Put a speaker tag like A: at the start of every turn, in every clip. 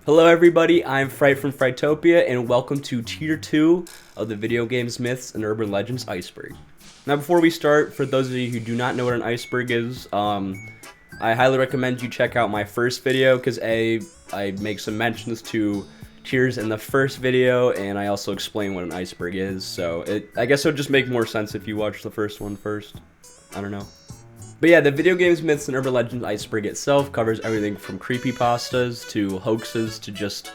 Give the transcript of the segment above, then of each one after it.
A: Hello everybody, I'm Fright from Frightopia, and welcome to Tier 2 of the Video Games Myths and Urban Legends Iceberg. Now before we start, for those of you who do not know what an iceberg is, I highly recommend you check out my first video, because I make some mentions to tiers in the first video, and I also explain what an iceberg is, so I guess it would just make more sense if you watch the first one first. I don't know. But yeah, the Video Games Myths and Urban Legends Iceberg itself covers everything from creepypastas to hoaxes to just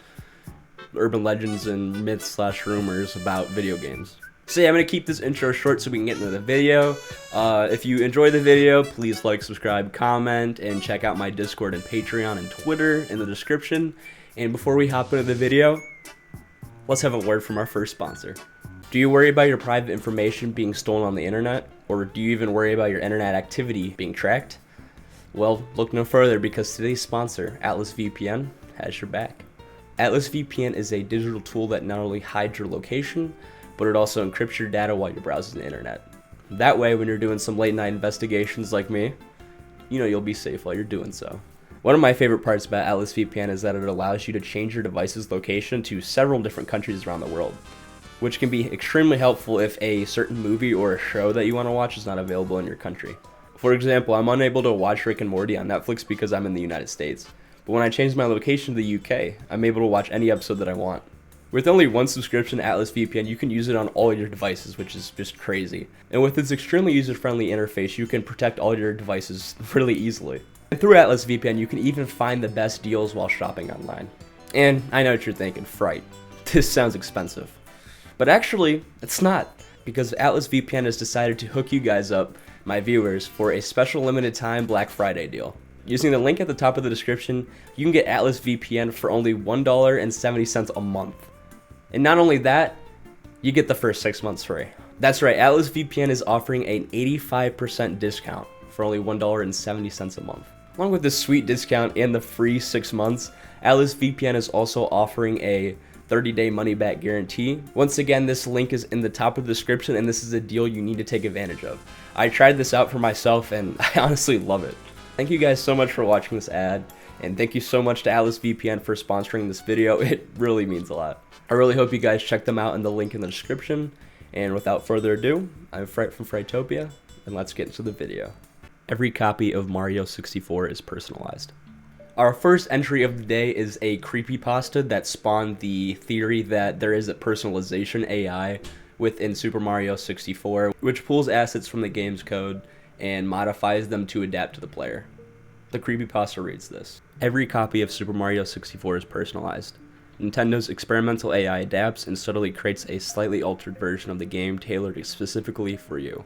A: urban legends and myths/rumors about video games. So yeah, I'm going to keep this intro short so we can get into the video. If you enjoy the video, please like, subscribe, comment, and check out my Discord and Patreon and Twitter in the description. And before we hop into the video, let's have a word from our first sponsor. Do you worry about your private information being stolen on the internet? Or do you even worry about your internet activity being tracked? Well, look no further, because today's sponsor, Atlas VPN, has your back. Atlas VPN is a digital tool that not only hides your location, but it also encrypts your data while you're browsing the internet. That way, when you're doing some late night investigations like me, you know you'll be safe while you're doing so. One of my favorite parts about Atlas VPN is that it allows you to change your device's location to several different countries around the world, which can be extremely helpful if a certain movie or a show that you want to watch is not available in your country. For example, I'm unable to watch Rick and Morty on Netflix because I'm in the United States. But when I change my location to the UK, I'm able to watch any episode that I want. With only one subscription to Atlas VPN, you can use it on all your devices, which is just crazy. And with its extremely user-friendly interface, you can protect all your devices really easily. And through Atlas VPN, you can even find the best deals while shopping online. And I know what you're thinking, Fright, this sounds expensive. But actually, it's not, because Atlas VPN has decided to hook you guys up, my viewers, for a special limited time Black Friday deal. Using the link at the top of the description, you can get Atlas VPN for only $1.70 a month. And not only that, you get the first 6 months free. That's right, Atlas VPN is offering an 85% discount for only $1.70 a month. Along with this sweet discount and the free 6 months, Atlas VPN is also offering a 30-day money-back guarantee. Once again, this link is in the top of the description, and this is a deal you need to take advantage of. I tried this out for myself, and I honestly love it. Thank you guys so much for watching this ad, and thank you so much to Atlas VPN for sponsoring this video. It really means a lot. I really hope you guys check them out in the link in the description, and without further ado, I'm Fright from Frightopia, and let's get into the video. Every copy of Mario 64 is personalized. Our first entry of the day is a creepypasta that spawned the theory that there is a personalization AI within Super Mario 64, which pulls assets from the game's code and modifies them to adapt to the player. The creepypasta reads this: every copy of Super Mario 64 is personalized. Nintendo's experimental AI adapts and subtly creates a slightly altered version of the game tailored specifically for you,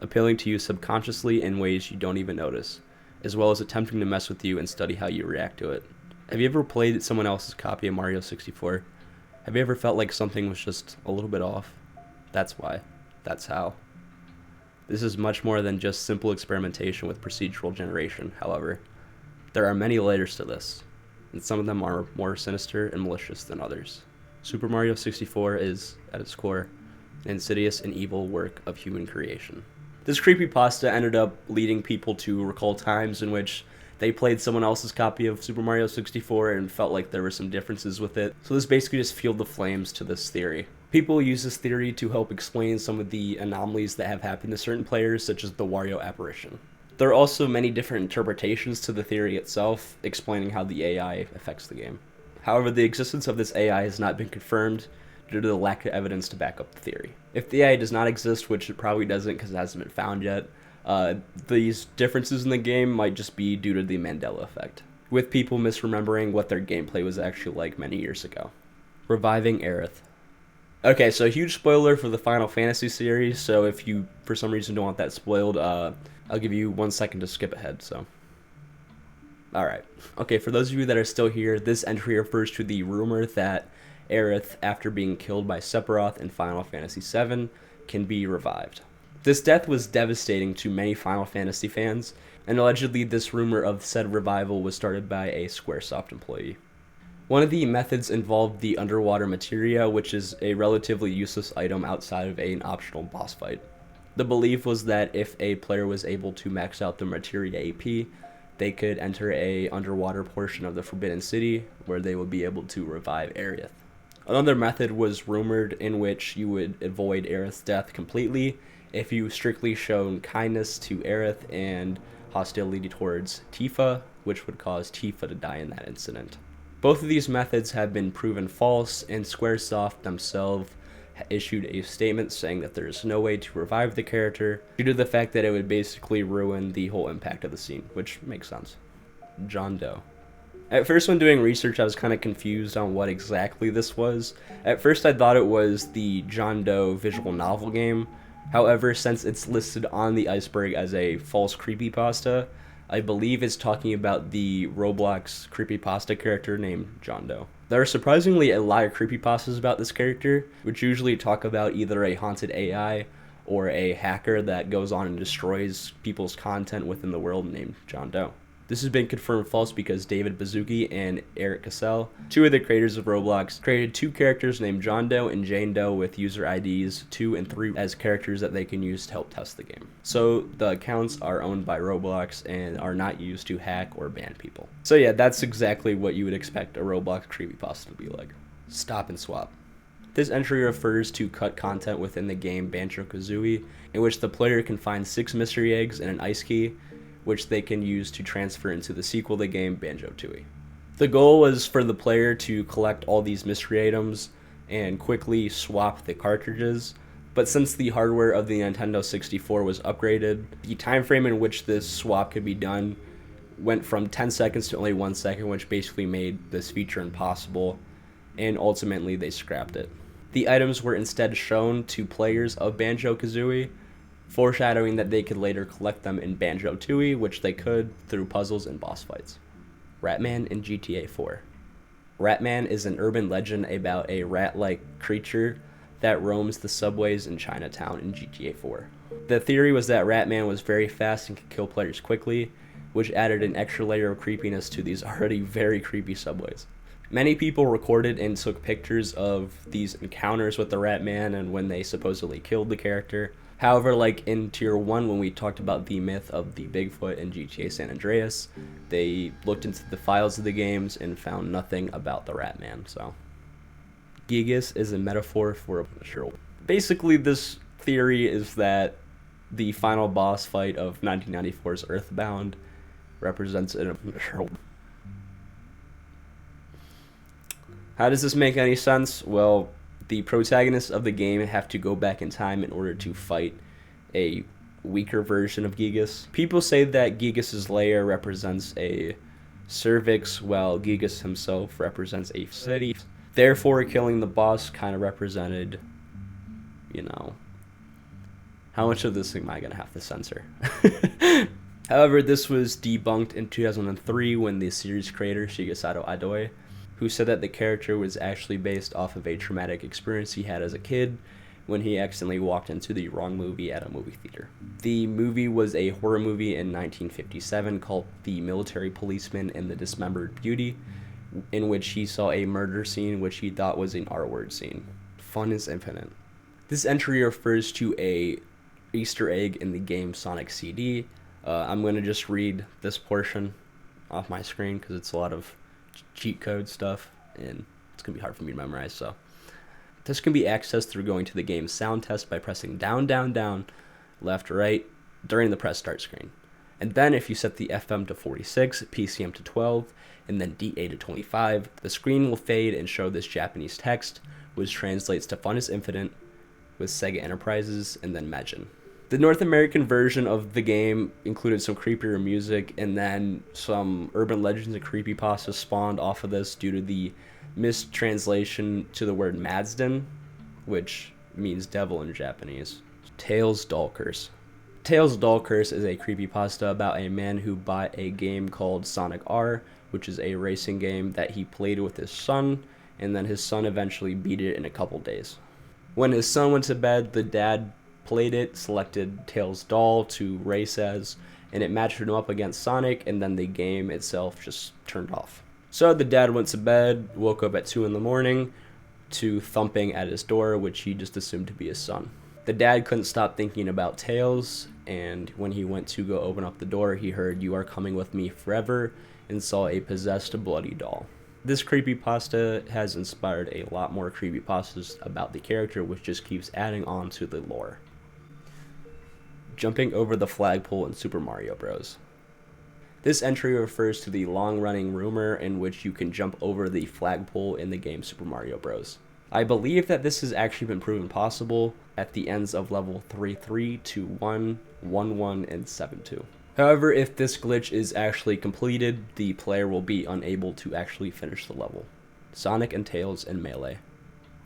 A: appealing to you subconsciously in ways you don't even notice, as well as attempting to mess with you and study how you react to it. Have you ever played someone else's copy of Mario 64? Have you ever felt like something was just a little bit off? That's why. That's how. This is much more than just simple experimentation with procedural generation, however. There are many layers to this, and some of them are more sinister and malicious than others. Super Mario 64 is, at its core, an insidious and evil work of human creation. This creepypasta ended up leading people to recall times in which they played someone else's copy of Super Mario 64 and felt like there were some differences with it. So this basically just fueled the flames to this theory. People use this theory to help explain some of the anomalies that have happened to certain players, such as the Wario apparition. There are also many different interpretations to the theory itself, explaining how the AI affects the game. However, the existence of this AI has not been confirmed due to the lack of evidence to back up the theory. If the AI does not exist, which it probably doesn't because it hasn't been found yet, these differences in the game might just be due to the Mandela effect, with people misremembering what their gameplay was actually like many years ago. Reviving Aerith. Okay, so huge spoiler for the Final Fantasy series, so if you for some reason don't want that spoiled, I'll give you 1 second to skip ahead, so. Alright. Okay, for those of you that are still here, this entry refers to the rumor that Aerith, after being killed by Sephiroth in Final Fantasy VII, can be revived. This death was devastating to many Final Fantasy fans, and allegedly this rumor of said revival was started by a Squaresoft employee. One of the methods involved the underwater materia, which is a relatively useless item outside of an optional boss fight. The belief was that if a player was able to max out the materia AP, they could enter a underwater portion of the Forbidden City where they would be able to revive Aerith. Another method was rumored in which you would avoid Aerith's death completely if you strictly shown kindness to Aerith and hostility towards Tifa, which would cause Tifa to die in that incident. Both of these methods have been proven false, and Squaresoft themselves issued a statement saying that there is no way to revive the character due to the fact that it would basically ruin the whole impact of the scene, which makes sense. John Doe. At first, when doing research, I was kind of confused on what exactly this was. At first, I thought it was the John Doe visual novel game. However, since it's listed on the Iceberg as a false creepypasta, I believe it's talking about the Roblox creepypasta character named John Doe. There are surprisingly a lot of creepypastas about this character, which usually talk about either a haunted AI or a hacker that goes on and destroys people's content within the world named John Doe. This has been confirmed false because David Baszucki and Eric Cassell, two of the creators of Roblox, created two characters named John Doe and Jane Doe with user IDs 2 and 3 as characters that they can use to help test the game. So the accounts are owned by Roblox and are not used to hack or ban people. So yeah, that's exactly what you would expect a Roblox creepypasta to be like. Stop and swap. This entry refers to cut content within the game Banjo-Kazooie, in which the player can find 6 mystery eggs and an ice key, which they can use to transfer into the sequel to the game, Banjo-Tooie. The goal was for the player to collect all these mystery items and quickly swap the cartridges, but since the hardware of the Nintendo 64 was upgraded, the time frame in which this swap could be done went from 10 seconds to only 1 second, which basically made this feature impossible, and ultimately they scrapped it. The items were instead shown to players of Banjo-Kazooie, foreshadowing that they could later collect them in Banjo-Tooie, which they could through puzzles and boss fights. Ratman in GTA 4. Ratman is an urban legend about a rat-like creature that roams the subways in Chinatown in GTA 4. The theory was that Ratman was very fast and could kill players quickly, which added an extra layer of creepiness to these already very creepy subways. Many people recorded and took pictures of these encounters with the Ratman and when they supposedly killed the character. However, like in Tier 1, when we talked about the myth of the Bigfoot in GTA San Andreas, they looked into the files of the games and found nothing about the Ratman, so. Giygas is a metaphor for a sure. Basically, this theory is that the final boss fight of 1994's Earthbound represents an sure. How does this make any sense? Well, the protagonists of the game have to go back in time in order to fight a weaker version of Giygas. People say that Giygas' lair represents a cervix, while Giygas himself represents a city. Therefore, killing the boss kind of represented, how much of this am I going to have to censor? However, this was debunked in 2003 when the series creator, Shigesato Idoi, who said that the character was actually based off of a traumatic experience he had as a kid when he accidentally walked into the wrong movie at a movie theater. The movie was a horror movie in 1957 called The Military Policeman and the Dismembered Beauty, in which he saw a murder scene which he thought was an R-word scene. Fun is infinite. This entry refers to a Easter egg in the game Sonic CD. I'm going to just read this portion off my screen because it's a lot of cheat code stuff and it's going to be hard for me to memorize. So this can be accessed through going to the game's sound test by pressing down, down, down, left, right during the press start screen. And then if you set the FM to 46, PCM to 12, and then DA to 25, the screen will fade and show this Japanese text, which translates to Fun is Infinite with Sega Enterprises and then Majin. The North American version of the game included some creepier music, and then some urban legends and creepypastas spawned off of this due to the mistranslation to the word Madsden, which means devil in Japanese. Tails Doll Curse. Tails Doll Curse is a creepypasta about a man who bought a game called Sonic R, which is a racing game that he played with his son, and then his son eventually beat it in a couple days. When his son went to bed, the dad played it, selected Tails' doll to race as, and it matched him up against Sonic, and then the game itself just turned off. So the dad went to bed, woke up at 2 in the morning to thumping at his door, which he just assumed to be his son. The dad couldn't stop thinking about Tails, and when he went to go open up the door, he heard "You are coming with me forever" and saw a possessed bloody doll. This creepypasta has inspired a lot more creepypastas about the character, which just keeps adding on to the lore. Jumping over the flagpole in Super Mario Bros. This entry refers to the long-running rumor in which you can jump over the flagpole in the game Super Mario Bros. I believe that this has actually been proven possible at the ends of level 3-3, 2-1, 1-1, and 7-2. However, if this glitch is actually completed, the player will be unable to actually finish the level. Sonic and Tails in Melee.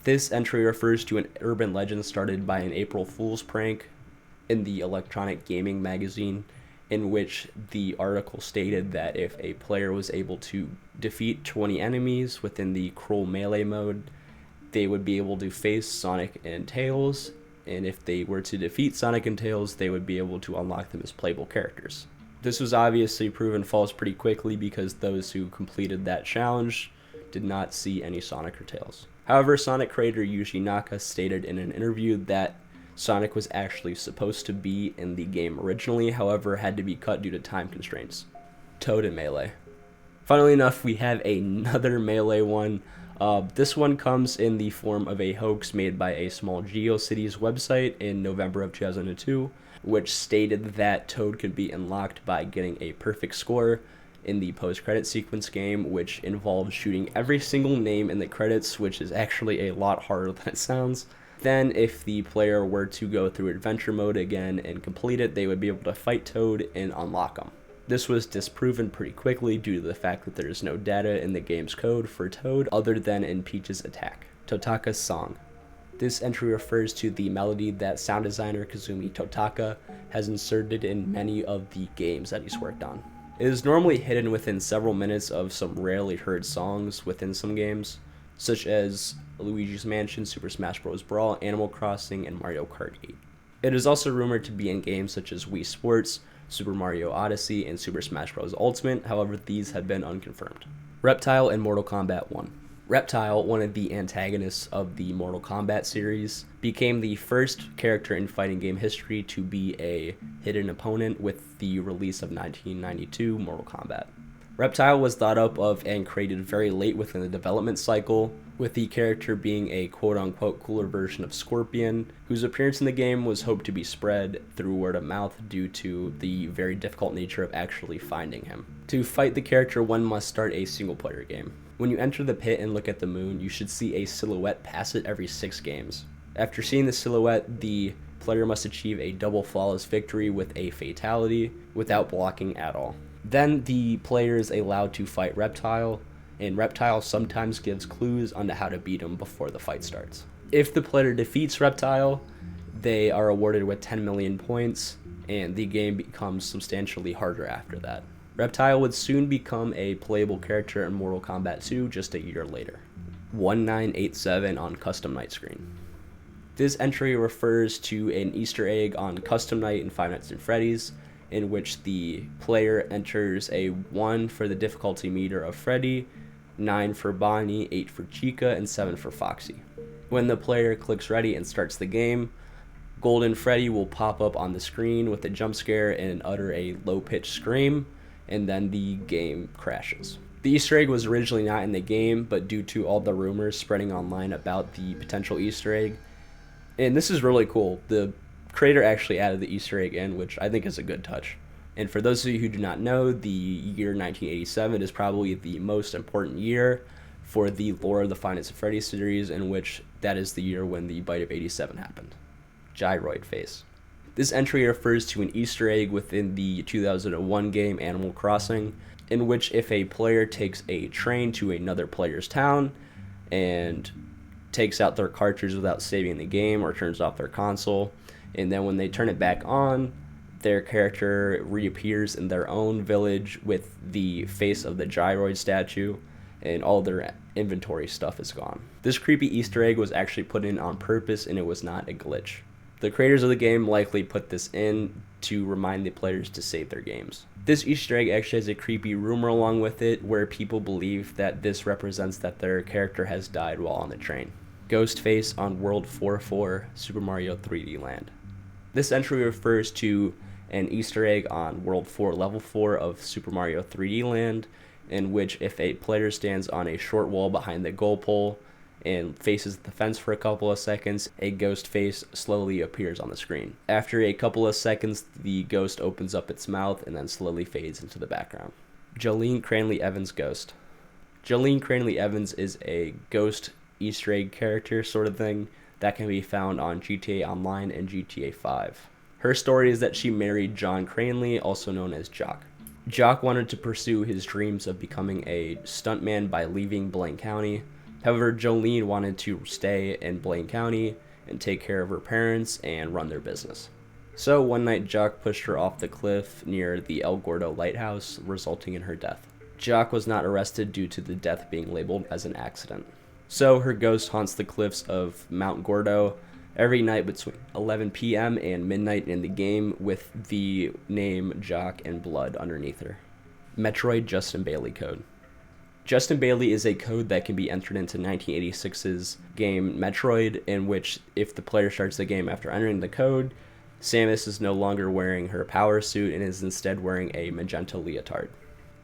A: This entry refers to an urban legend started by an April Fool's prank in the Electronic Gaming magazine, in which the article stated that if a player was able to defeat 20 enemies within the cruel melee mode, they would be able to face Sonic and Tails, and if they were to defeat Sonic and Tails, they would be able to unlock them as playable characters. This was obviously proven false pretty quickly because those who completed that challenge did not see any Sonic or Tails. However, Sonic creator Yuji Naka stated in an interview that Sonic was actually supposed to be in the game originally, however had to be cut due to time constraints. Toad in Melee. Funnily enough, we have another Melee one. This one comes in the form of a hoax made by a small GeoCities website in November of 2002, which stated that Toad could be unlocked by getting a perfect score in the post-credit sequence game, which involves shooting every single name in the credits, which is actually a lot harder than it sounds. Then, if the player were to go through adventure mode again and complete it, they would be able to fight Toad and unlock him. This was disproven pretty quickly due to the fact that there is no data in the game's code for Toad other than in Peach's attack. Totaka's Song. This entry refers to the melody that sound designer Kazumi Totaka has inserted in many of the games that he's worked on. It is normally hidden within several minutes of some rarely heard songs within some games, such as Luigi's Mansion, Super Smash Bros. Brawl, Animal Crossing, and Mario Kart 8. It is also rumored to be in games such as Wii Sports, Super Mario Odyssey, and Super Smash Bros. Ultimate, however these have been unconfirmed. Reptile in Mortal Kombat 1. Reptile, one of the antagonists of the Mortal Kombat series, became the first character in fighting game history to be a hidden opponent with the release of 1992 Mortal Kombat. Reptile was thought up of and created very late within the development cycle, with the character being a quote-unquote cooler version of Scorpion, whose appearance in the game was hoped to be spread through word of mouth due to the very difficult nature of actually finding him. To fight the character, one must start a single-player game. When you enter the pit and look at the moon, you should see a silhouette pass it every 6 games. After seeing the silhouette, the player must achieve a double flawless victory with a fatality without blocking at all. Then the player is allowed to fight Reptile, and Reptile sometimes gives clues on how to beat him before the fight starts. If the player defeats Reptile, they are awarded with 10 million points, and the game becomes substantially harder after that. Reptile would soon become a playable character in Mortal Kombat 2 just a year later. 1987 on Custom Night screen. This entry refers to an Easter egg on Custom Night in Five Nights at Freddy's, in which the player enters a 1 for the difficulty meter of Freddy, 9 for Bonnie, 8 for Chica, and 7 for Foxy. When the player clicks ready and starts the game, Golden Freddy will pop up on the screen with a jump scare and utter a low-pitched scream, and then the game crashes. The Easter egg was originally not in the game, but due to all the rumors spreading online about the potential Easter egg, and this is really cool, the creator actually added the Easter egg in, which I think is a good touch. And for those of you who do not know, the year 1987 is probably the most important year for the lore of the Five Nights at Freddy's series, in which that is the year when the Bite of 87 happened. Gyroid Face. This entry refers to an Easter egg within the 2001 game Animal Crossing, in which if a player takes a train to another player's town and takes out their cartridge without saving the game or turns off their console, and then when they turn it back on, their character reappears in their own village with the face of the Gyroid statue, and all their inventory stuff is gone. This creepy Easter egg was actually put in on purpose, and it was not a glitch. The creators of the game likely put this in to remind the players to save their games. This Easter egg actually has a creepy rumor along with it, where people believe that this represents that their character has died while on the train. Ghostface on World 4-4 Super Mario 3D Land. This entry refers to an Easter egg on World 4, Level 4 of Super Mario 3D Land, in which if a player stands on a short wall behind the goal pole and faces the fence for a couple of seconds, a ghost face slowly appears on the screen. After a couple of seconds, the ghost opens up its mouth and then slowly fades into the background. Jolene Cranley Evans Ghost. Jolene Cranley Evans is a ghost Easter egg character sort of thing that can be found on GTA Online and GTA 5. Her story is that she married John Cranley, also known as Jock. Jock wanted to pursue his dreams of becoming a stuntman by leaving Blaine County. However, Jolene wanted to stay in Blaine County and take care of her parents and run their business. So one night, Jock pushed her off the cliff near the El Gordo Lighthouse, resulting in her death. Jock was not arrested due to the death being labeled as an accident. So her ghost haunts the cliffs of Mount Gordo every night between 11 p.m. and midnight in the game with the name Jock in blood underneath her. Metroid Justin Bailey Code. Justin Bailey is a code that can be entered into 1986's game Metroid, in which if the player starts the game after entering the code, Samus is no longer wearing her power suit and is instead wearing a magenta leotard.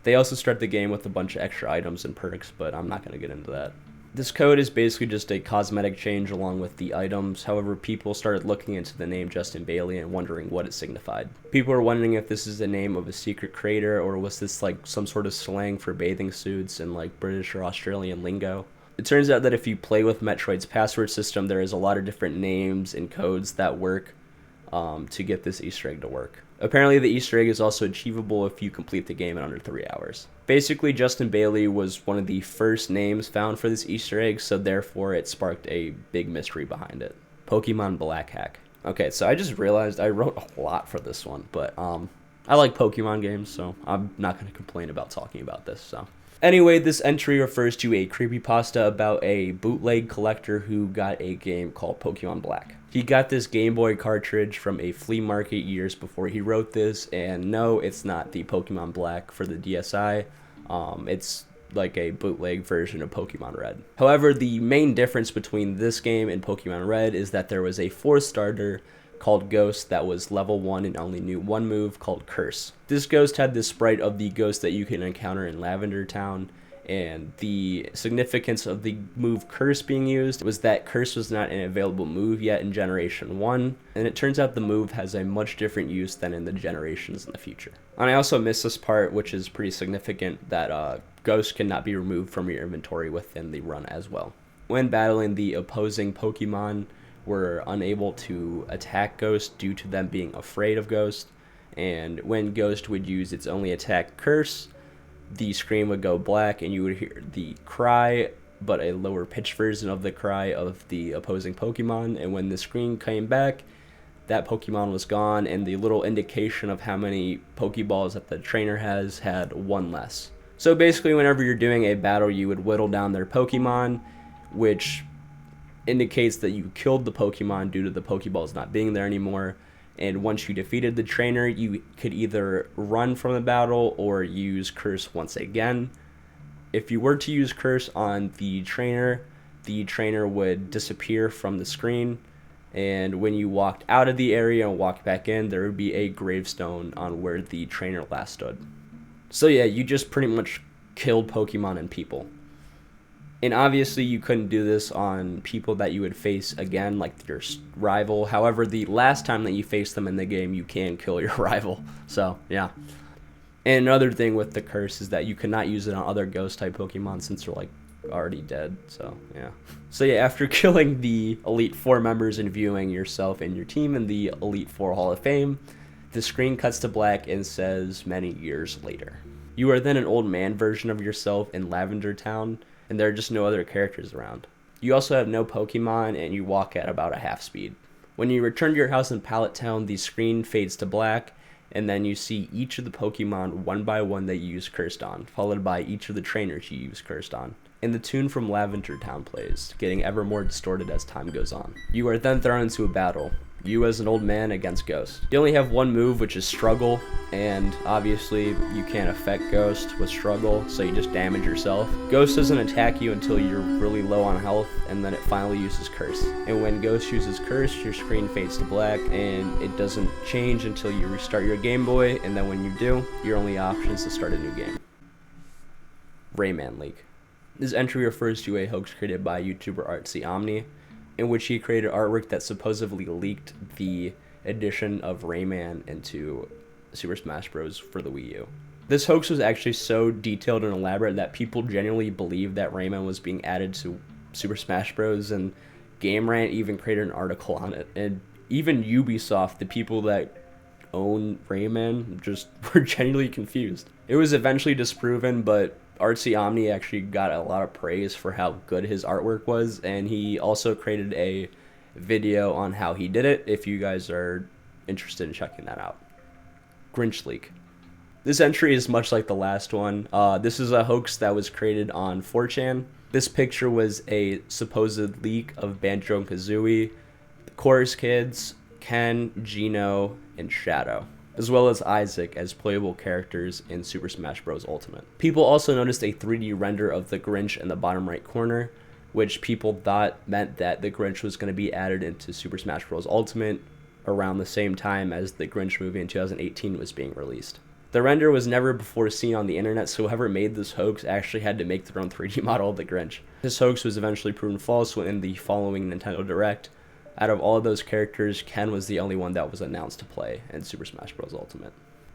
A: They also start the game with a bunch of extra items and perks, but I'm not going to get into that. This code is basically just a cosmetic change along with the items. However, people started looking into the name Justin Bailey and wondering what it signified. People are wondering if this is the name of a secret creator, or was this like some sort of slang for bathing suits and like British or Australian lingo. It turns out that if you play with Metroid's password system, there is a lot of different names and codes that work to get this Easter egg to work. Apparently, the Easter egg is also achievable if you complete the game in under 3 hours. Basically, Justin Bailey was one of the first names found for this Easter egg, so therefore it sparked a big mystery behind it. Pokemon Black Hack. Okay, so I just realized I wrote a lot for this one, but I like Pokemon games, so I'm not going to complain about talking about this, so. Anyway, this entry refers to a creepypasta about a bootleg collector who got a game called Pokemon Black. He got this Game Boy cartridge from a flea market years before he wrote this, and no, it's not the Pokemon Black for the DSi. It's like a bootleg version of Pokemon Red. However, the main difference between this game and Pokemon Red is that there was a 4th starter called Ghost that was level 1 and only knew one move called Curse. This Ghost had the sprite of the ghost that you can encounter in Lavender Town, and the significance of the move Curse being used was that Curse was not an available move yet in Generation 1, and it turns out the move has a much different use than in the generations in the future. And I also missed this part, which is pretty significant, that Ghost cannot be removed from your inventory within the run as well. When battling, the opposing Pokemon were unable to attack Ghost due to them being afraid of Ghost, and when Ghost would use its only attack Curse, the screen would go black and you would hear the cry, but a lower pitched version of the cry of the opposing Pokemon, and when the screen came back, that Pokemon was gone, and the little indication of how many Pokeballs that the trainer has had one less. So basically, whenever you're doing a battle, you would whittle down their Pokemon, which indicates that you killed the Pokemon due to the Pokeballs not being there anymore. And once you defeated the trainer, you could either run from the battle or use Curse once again. If you were to use Curse on the trainer would disappear from the screen. And when you walked out of the area and walked back in, there would be a gravestone on where the trainer last stood. So yeah, you just pretty much killed Pokemon and people. And obviously you couldn't do this on people that you would face again, like your rival. However, the last time that you face them in the game, you can kill your rival. So, yeah. And another thing with the Curse is that you cannot use it on other Ghost-type Pokemon since they're, like, already dead. So, yeah. So, yeah, after killing the Elite Four members and viewing yourself and your team in the Elite Four Hall of Fame, the screen cuts to black and says, "Many years later." You are then an old man version of yourself in Lavender Town, and there are just no other characters around. You also have no Pokemon, and you walk at about a half speed. When you return to your house in Pallet Town, the screen fades to black, and then you see each of the Pokemon one by one that you use Cursed on, followed by each of the trainers you use Cursed on. And the tune from Lavender Town plays, getting ever more distorted as time goes on. You are then thrown into a battle. You as an old man against Ghost. You only have one move, which is Struggle, and obviously you can't affect Ghost with Struggle, so you just damage yourself. Ghost doesn't attack you until you're really low on health, and then it finally uses Curse. And when Ghost uses Curse, your screen fades to black, and it doesn't change until you restart your Game Boy, and then when you do, your only option is to start a new game. Rayman Leak. This entry refers to a hoax created by YouTuber Artsy Omni, in which he created artwork that supposedly leaked the addition of Rayman into Super Smash Bros. For the Wii U. This hoax was actually so detailed and elaborate that people genuinely believed that Rayman was being added to Super Smash Bros. And Game Rant even created an article on it. And even Ubisoft, the people that own Rayman, just were genuinely confused. It was eventually disproven, but Artsy Omni actually got a lot of praise for how good his artwork was, and he also created a video on how he did it, if you guys are interested in checking that out. Grinch Leak. This entry is much like the last one. This is a hoax that was created on 4chan. This picture was a supposed leak of Banjo-Kazooie, the Chorus Kids, Ken, Gino, and Shadow, as well as Isaac as playable characters in Super Smash Bros. Ultimate. People also noticed a 3D render of the Grinch in the bottom right corner, which people thought meant that the Grinch was going to be added into Super Smash Bros. Ultimate around the same time as the Grinch movie in 2018 was being released. The render was never before seen on the internet, so whoever made this hoax actually had to make their own 3D model of the Grinch. This hoax was eventually proven false when in the following Nintendo Direct, out of all of those characters, Ken was the only one that was announced to play in Super Smash Bros. Ultimate.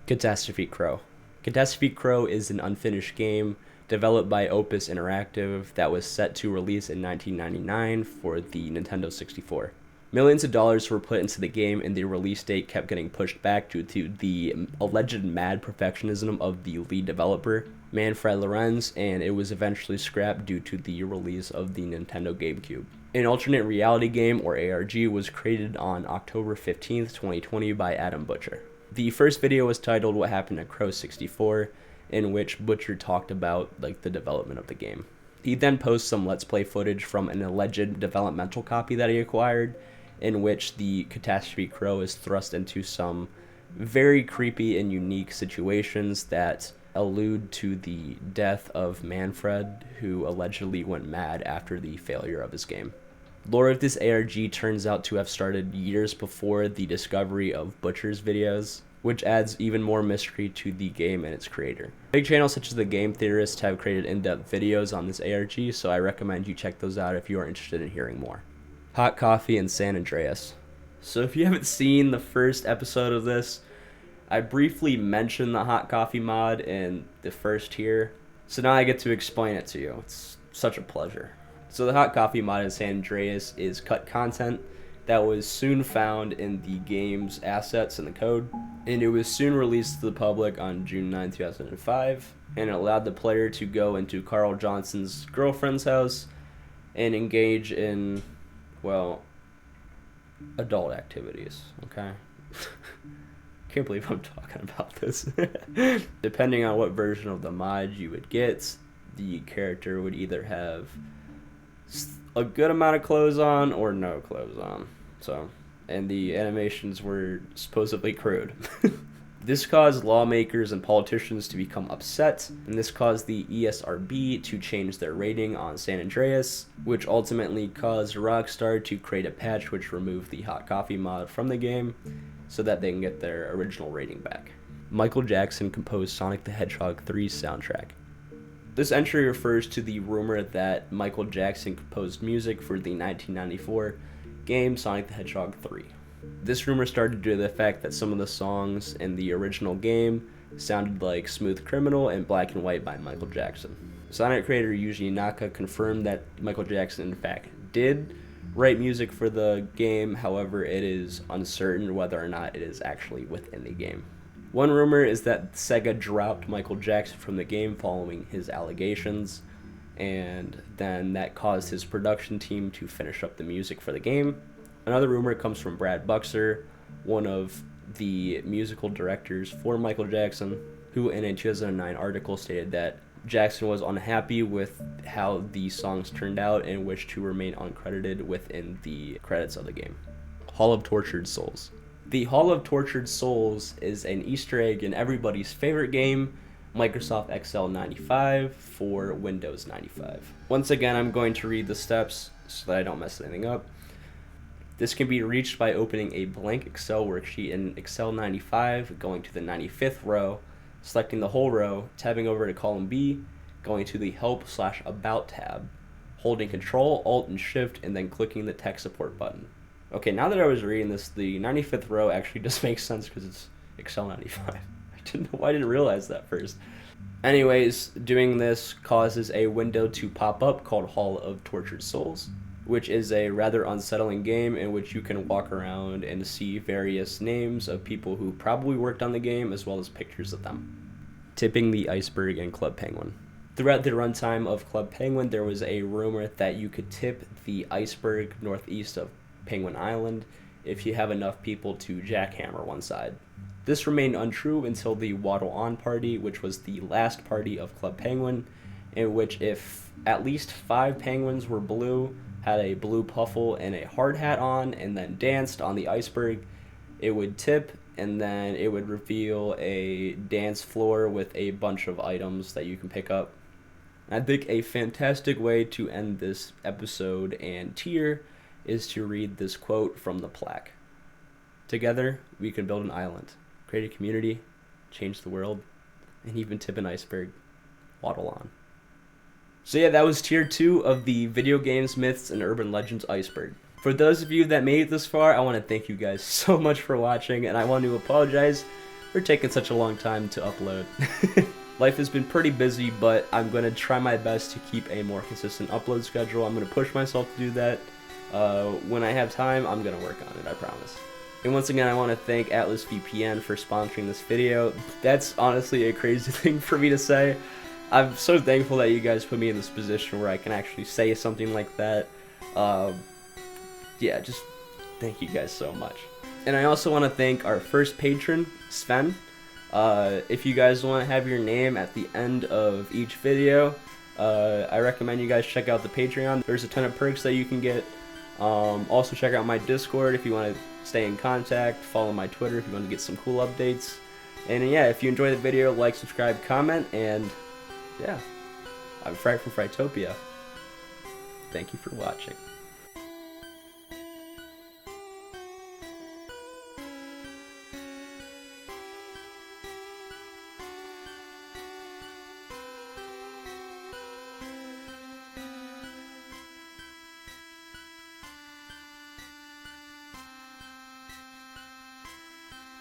A: Catastrophe Crow. Catastrophe Crow is an unfinished game developed by Opus Interactive that was set to release in 1999 for the Nintendo 64. Millions of dollars were put into the game, and the release date kept getting pushed back due to the alleged mad perfectionism of the lead developer, Manfred Lorenz, and it was eventually scrapped due to the release of the Nintendo GameCube. An alternate reality game, or ARG, was created on October 15th, 2020 by Adam Butcher. The first video was titled What Happened at Crow 64, in which Butcher talked about the development of the game. He then posted some Let's Play footage from an alleged developmental copy that he acquired, in which the Catastrophe Crow is thrust into some very creepy and unique situations that allude to the death of Manfred, who allegedly went mad after the failure of his game. Lore of this ARG turns out to have started years before the discovery of Butcher's videos, which adds even more mystery to the game and its creator. Big channels such as The Game Theorist have created in-depth videos on this ARG, so I recommend you check those out if you are interested in hearing more. Hot Coffee and San Andreas. So if you haven't seen the first episode of this, I briefly mentioned the hot coffee mod in the first tier, so now I get to explain it to you. It's such a pleasure. So the hot coffee mod in San Andreas is cut content that was soon found in the game's assets and the code, and it was soon released to the public on June 9, 2005, and it allowed the player to go into Carl Johnson's girlfriend's house and engage in, well, adult activities, okay? Can't believe I'm talking about this. Depending on what version of the mod you would get, the character would either have a good amount of clothes on or no clothes on. So, and the animations were supposedly crude. This caused lawmakers and politicians to become upset, and this caused the ESRB to change their rating on San Andreas, which ultimately caused Rockstar to create a patch which removed the hot coffee mod from the game so that they can get their original rating back. Michael Jackson composed Sonic the Hedgehog 3's soundtrack. This entry refers to the rumor that Michael Jackson composed music for the 1994 game Sonic the Hedgehog 3. This rumor started due to the fact that some of the songs in the original game sounded like Smooth Criminal and Black and White by Michael Jackson. Sonic creator Yuji Naka confirmed that Michael Jackson in fact did write music for the game, however it is uncertain whether or not it is actually within the game. One rumor is that Sega dropped Michael Jackson from the game following his allegations, and then that caused his production team to finish up the music for the game. Another rumor comes from Brad Buxer, one of the musical directors for Michael Jackson, who in a 2009 article stated that Jackson was unhappy with how the songs turned out and wished to remain uncredited within the credits of the game. Hall of Tortured Souls. The Hall of Tortured Souls is an Easter egg in everybody's favorite game, Microsoft Excel 95 for Windows 95. Once again, I'm going to read the steps so that I don't mess anything up. This can be reached by opening a blank Excel worksheet in Excel 95, going to the 95th row, selecting the whole row, tabbing over to column B, going to the Help/About tab, holding Control, Alt, and Shift, and then clicking the Tech Support button. Okay, now that I was reading this, the 95th row actually just makes sense because it's Excel 95. I didn't realize that first. Anyways, doing this causes a window to pop up called Hall of Tortured Souls, which is a rather unsettling game in which you can walk around and see various names of people who probably worked on the game as well as pictures of them. Tipping the Iceberg and Club Penguin. Throughout the runtime of Club Penguin, there was a rumor that you could tip the iceberg northeast of Penguin Island if you have enough people to jackhammer one side. This remained untrue until the Waddle On party, which was the last party of Club Penguin, in which if at least 5 penguins were blue, had a blue puffle and a hard hat on, and then danced on the iceberg, it would tip, and then it would reveal a dance floor with a bunch of items that you can pick up. I think a fantastic way to end this episode and tier is to read this quote from the plaque. Together, we can build an island, create a community, change the world, and even tip an iceberg. Waddle on. So yeah, that was tier 2 of the Video Games, Myths, and Urban Legends Iceberg. For those of you that made it this far, I want to thank you guys so much for watching, and I want to apologize for taking such a long time to upload. Life has been pretty busy, but I'm going to try my best to keep a more consistent upload schedule. I'm going to push myself to do that. When I have time, I'm going to work on it, I promise. And once again, I want to thank Atlas VPN for sponsoring this video. That's honestly a crazy thing for me to say. I'm so thankful that you guys put me in this position where I can actually say something like that. Yeah, just thank you guys so much. And I also want to thank our first patron, Sven. If you guys want to have your name at the end of each video, I recommend you guys check out the Patreon. There's a ton of perks that you can get. Also check out my Discord if you want to stay in contact. Follow my Twitter if you want to get some cool updates. And yeah, if you enjoyed the video, like, subscribe, comment, and yeah, I'm Fright from Frightopia. Thank you for watching.